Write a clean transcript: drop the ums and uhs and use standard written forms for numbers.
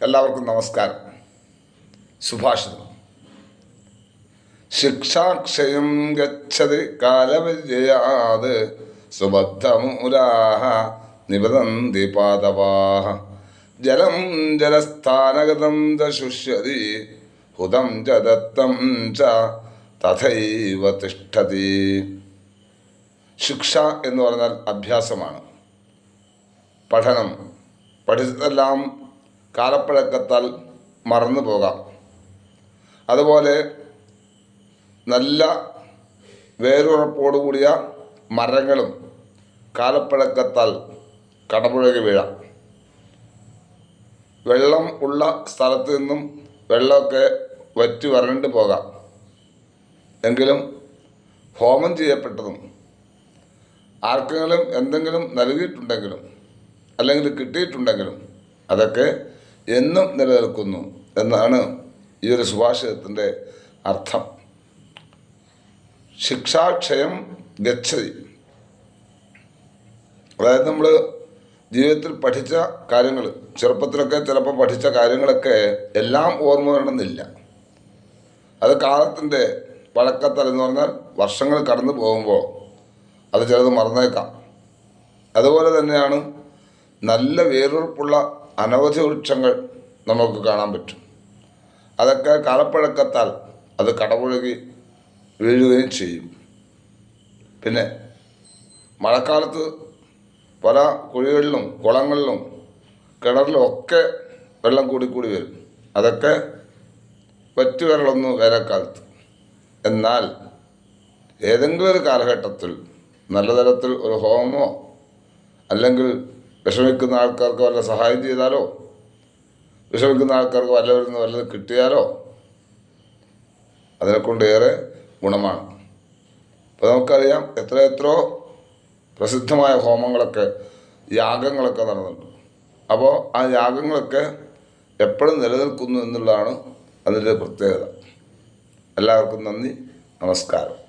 എല്ലാവർക്കും നമസ്കാരം. സുഭാഷിതം. ശിക്ഷാക്ഷയം ഗച്ഛതി കാലപര്യയാത് സുബദ്ധമൂലാഃ നിബദന്തി പാദപാഃ ജലം ജലസ്ഥാനഗതം ച ശുഷ്യതി ഹുതം ച ദത്തം ച തഥൈവ തിഷ്ഠതി. ശിക്ഷ എന്ന് പറഞ്ഞാൽ അഭ്യാസമാണ്, പഠനം. പഠിച്ചതെല്ലാം കാലപ്പഴക്കത്താൽ മറന്നു പോകാം. അതുപോലെ നല്ല വേരുറപ്പോടുകൂടിയ മരങ്ങളും കാലപ്പഴക്കത്താൽ കടപുഴകി വീഴാം. വെള്ളം ഉള്ള സ്ഥലത്ത് നിന്നും വെള്ളമൊക്കെ വറ്റി വരണ്ടു പോകാം. എങ്കിലും ഹോമം ചെയ്യപ്പെട്ടതും ആർക്കെങ്കിലും എന്തെങ്കിലും നൽകിയിട്ടുണ്ടെങ്കിലും അല്ലെങ്കിൽ കിട്ടിയിട്ടുണ്ടെങ്കിലും അതൊക്കെ എന്നും നിലനിൽക്കുന്നു എന്നാണ് ഈ ഒരു സുഭാഷിതത്തിൻ്റെ അർത്ഥം. ശിക്ഷാക്ഷയം ഗച്ഛതി, അതായത് നമ്മൾ ജീവിതത്തിൽ പഠിച്ച കാര്യങ്ങൾ, ചെറുപ്പത്തിലൊക്കെ ചിലപ്പോൾ പഠിച്ച കാര്യങ്ങളൊക്കെ എല്ലാം ഓർമ്മ വരണമെന്നില്ല. അത് കാലത്തിൻ്റെ പഴക്കത്താൽ എന്ന് പറഞ്ഞാൽ വർഷങ്ങൾ കടന്നു പോകുമ്പോൾ അത് ചിലത് മറന്നേക്കാം. അതുപോലെ തന്നെയാണ് നല്ല വേരുറപ്പുള്ള അനവധി വൃക്ഷങ്ങൾ നമുക്ക് കാണാൻ പറ്റും. അതൊക്കെ കാലപ്പഴക്കത്താൽ അത് കടപുഴകി വീഴുകയും ചെയ്യും. പിന്നെ മഴക്കാലത്ത് പല കുഴികളിലും കുളങ്ങളിലും കിണറിലും ഒക്കെ വെള്ളം കൂടിക്കൂടി വരും. അതൊക്കെ വറ്റി വരളൊന്നു വേനൽക്കാലത്ത്. എന്നാൽ ഏതെങ്കിലും ഒരു കാലഘട്ടത്തിൽ നല്ല തരത്തിൽ ഒരു ഹോമമോ അല്ലെങ്കിൽ വിഷമിക്കുന്ന ആൾക്കാർക്ക് വല്ല സഹായം ചെയ്താലോ, വിഷമിക്കുന്ന ആൾക്കാർക്ക് വല്ലവരും കിട്ടിയാലോ അതിനെക്കൊണ്ട് ഏറെ ഗുണമാണ്. അപ്പോൾ നമുക്കറിയാം എത്രയോ പ്രസിദ്ധമായ ഹോമങ്ങളൊക്കെ, യാഗങ്ങളൊക്കെ നടന്നുണ്ട്. അപ്പോൾ ആ യാഗങ്ങളൊക്കെ എപ്പോഴും നിലനിൽക്കുന്നു എന്നുള്ളതാണ് അതിൻ്റെ പ്രത്യേകത. എല്ലാവർക്കും നന്ദി, നമസ്കാരം.